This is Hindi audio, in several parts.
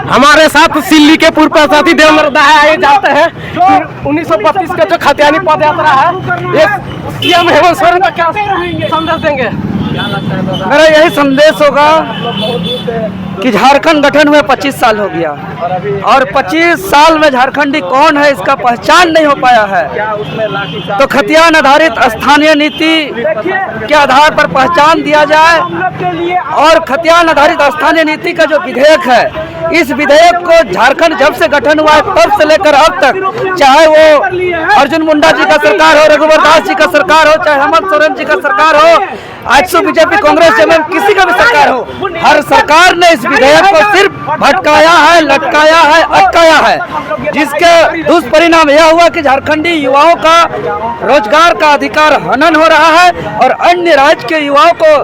हमारे साथ सिल्ली के पूर्व प्रसादी देवेंद्र दाया आए जाते हैं। 1932 का जो खतियानी पद यात्रा है, ये सीएम हेमंत सोरेन का क्या संदेश देंगे? मेरा यही संदेश होगा कि झारखंड गठन हुए 25 साल हो गया और 25 साल में झारखंडी कौन है इसका पहचान नहीं हो पाया है। तो खतियान आधारित स्थानीय नीति के आधार पर पहचान दिया जाए और खतियान आधारित स्थानीय नीति का जो विधेयक है, इस विधेयक को झारखंड जब से गठन हुआ है तब से लेकर अब तक, चाहे वो अर्जुन मुंडा जी का सरकार हो, रघुवर दास जी का सरकार हो, चाहे हेमंत सोरेन जी का सरकार हो, आज बीजेपी कांग्रेस जब किसी का भी सरकार हो, हर सरकार ने इस विधेयक को सिर्फ भटकाया है, लटकाया है, अटकाया है, जिसके दुष्परिणाम यह हुआ कि झारखंडी युवाओं का रोजगार का अधिकार हनन हो रहा है और अन्य राज्य के युवाओं को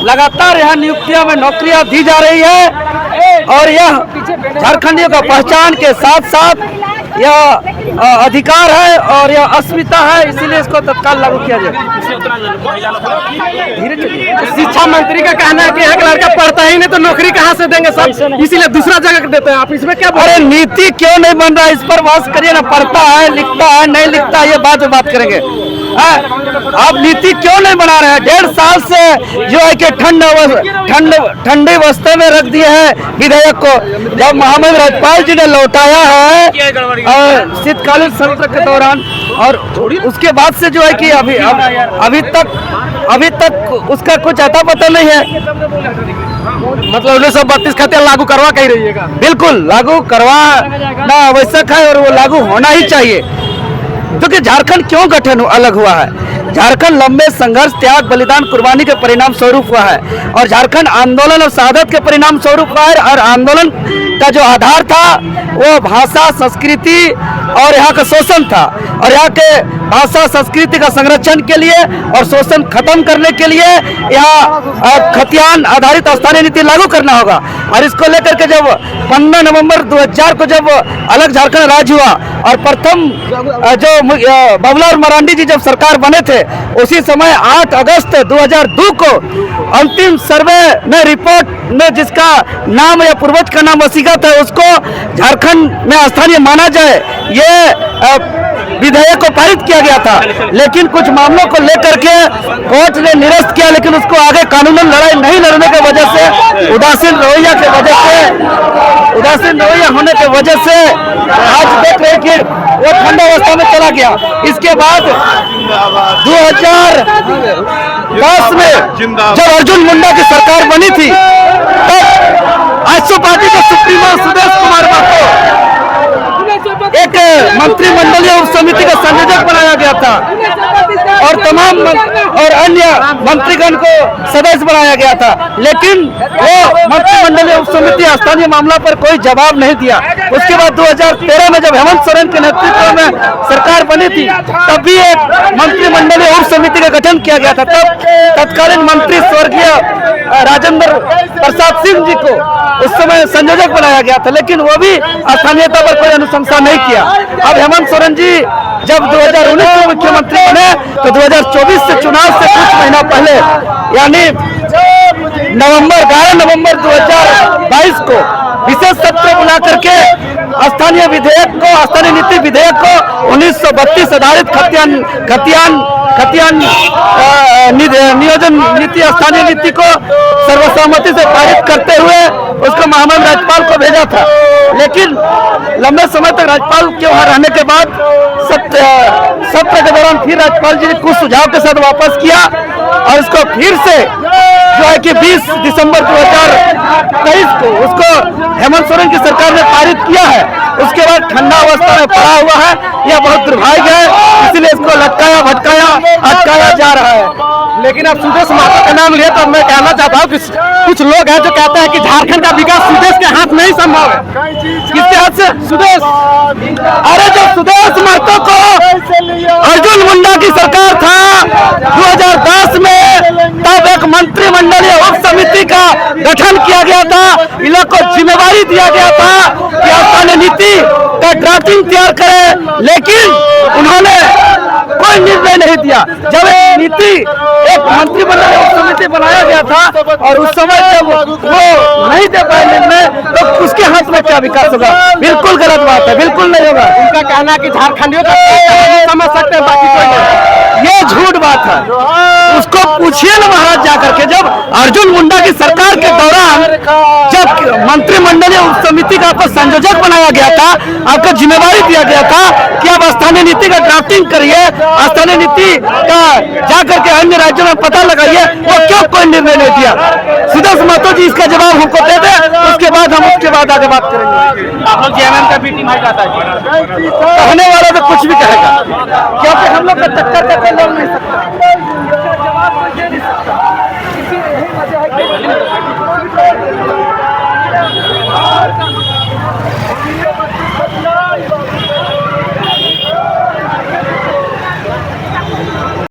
लगातार यहाँ नियुक्तियों में नौकरियां दी जा रही है और यह झारखंडियों का पहचान के साथ साथ यह अधिकार है और यह अस्मिता है, इसीलिए इसको तत्काल लागू किया जाए। शिक्षा मंत्री का कहना है कि एक लड़का पढ़ता ही नहीं तो नौकरी कहाँ से देंगे सब, इसीलिए दूसरा जगह देते हैं। आप इसमें क्या बोल रहे हैं? नीति क्यों नहीं बन रहा है, इस पर बात करिए ना। पढ़ता है, लिखता है, नहीं लिखता है, ये बाद में बात करेंगे। आप नीति क्यों नहीं बना रहे हैं? 1.5 साल से जो है कि ठंडी अवस्था में रख दिए हैं विधेयक को। जब महामहिम राज्यपाल जी ने लौटाया है शीतकालीन सत्र के दौरान और उसके बाद से जो है कि अभी तक उसका कुछ अता पता नहीं है। मतलब 1932 खतियान लागू करवा कही रहिएगा? बिल्कुल लागू करवाना आवश्यक है और वो लागू होना ही चाहिए, क्योंकि झारखंड क्यों गठन अलग हुआ है? झारखंड लंबे संघर्ष, त्याग, बलिदान, कुर्बानी के परिणाम स्वरूप हुआ है और झारखंड आंदोलन और शहादत के परिणाम स्वरूप हुआ है। और आंदोलन का जो आधार था वो भाषा, संस्कृति और यहाँ का शोषण था और यहाँ के भाषा संस्कृति का संरक्षण के लिए और शोषण खत्म करने के लिए यहाँ खतियान आधारित स्थानीय नीति लागू करना होगा। और इसको लेकर के जब 15 नवंबर 2004 को जब अलग झारखंड राज्य हुआ और प्रथम जो बाबूलाल मरांडी जी जब सरकार बने थे, उसी समय 8 अगस्त 2002 को अंतिम सर्वे में रिपोर्ट में जिसका नाम या पूर्वज का नाम वसीगत है, उसको झारखंड में स्थानीय माना जाए, ये विधेयक को पारित किया गया था। लेकिन कुछ मामलों को लेकर के कोर्ट ने निरस्त किया, लेकिन उसको आगे कानूनन लड़ाई नहीं लड़ने की वजह से, उदासीन रवैया होने की वजह से आज देख रहे कि वो ठंडा अवस्था में चला गया। इसके बाद 2010 में जब अर्जुन मुंडा की सरकार बनी थी, तब आजसू पार्टी के सुप्रीमो सुदेश कुमार महतो एक मंत्रिमंडलीय उप समिति का संयोजक बनाया गया था और तमाम और अन्य मंत्रीगण को सदस्य बनाया गया था। लेकिन वो मंत्रिमंडलीय उप समिति स्थानीय मामला पर कोई जवाब नहीं दिया। उसके बाद 2013 में जब हेमंत सोरेन के नेतृत्व में सरकार बनी थी, तब भी एक मंत्रिमंडलीय उप समिति का गठन किया गया था। तब तत्कालीन मंत्री स्वर्गीय राजेंद्र प्रसाद सिंह जी को उस समय संयोजक बनाया गया था, लेकिन वो भी स्थानीयता पर कोई अनुशंसा नहीं किया। अब हेमंत सोरेन जी जब 2019 में मुख्यमंत्री बने तो 2024 से चुनाव से कुछ महीना पहले यानी 11 नवंबर 2022 को विशेष सत्र बुला करके स्थानीय नीति विधेयक को 1932 आधारित खतियान नियोजन नीति स्थानीय नीति को सर्वसम्मति से पारित करते हुए उसको महामहिम राज्यपाल को भेजा था। लेकिन लंबे समय तक राज्यपाल के वहां रहने के बाद सत्र के दौरान फिर राज्यपाल जी ने कुछ सुझाव के साथ वापस किया और इसको फिर से जो है कि 20 दिसंबर 2023 को उसको हेमंत सोरेन की सरकार ने पारित किया है। उसके बाद ठंडा अवस्था में पड़ा हुआ है, यह बहुत दुर्भाग्य है, इसलिए इसको लटकाया, भटकाया, अटकाया जा रहा है। लेकिन अब सुदेश महतो का नाम लिया तो मैं कहना चाहता हूँ कि कुछ लोग हैं जो कहते हैं कि झारखंड का विकास सुदेश के हाथ नहीं संभव है। किसके हाथ से? सुदेश। अरे जब सुदेश महतो को अर्जुन मुंडा की सरकार था 2010 में, तब एक मंत्रिमंडलीय उप समिति का गठन किया गया था। इन लोग को जिम्मेवारी दिया गया था कि स्थानीय नीति का ड्राफ्टिंग तैयार करें, लेकिन उन्होंने कोई निर्णय नहीं दिया। जब नीति एक मंत्रिमंडलीय उप समिति बनाया गया था और उस समय जब वो नहीं दे पाए निर्णय तो उसके हाथ में क्या विकास होगा? बिल्कुल गलत बात है, बिल्कुल नहीं होगा। उनका कहना है कि झारखंडियों का नहीं समझ सकते हैं, बाकी कोई नहीं। ये झूठ बात है। उसको पूछिए ना महाराज जाकर के, जब अर्जुन मुंडा की सरकार के दौरान जब मंत्रिमंडलीय उप समिति का आपको संयोजक बनाया गया था, आपको जिम्मेवारी दिया गया था कि आप स्थानीय नीति का ड्राफ्टिंग करिए, स्थानीय नीति का जाकर के अन्य राज्यों में पता लगाइए, वो क्यों कोई निर्णय नहीं दिया? सुदेश महतो जी इसका जवाब हमको दे दे, उसके बाद हम उसके बाद आगे बात करेंगे। आप लोग जेएमएम का बी टीम है कहता है। कहने वाला तो कुछ भी कहेगा, क्योंकि हम लोग का टक्कर का कोई लोग नहीं सकता।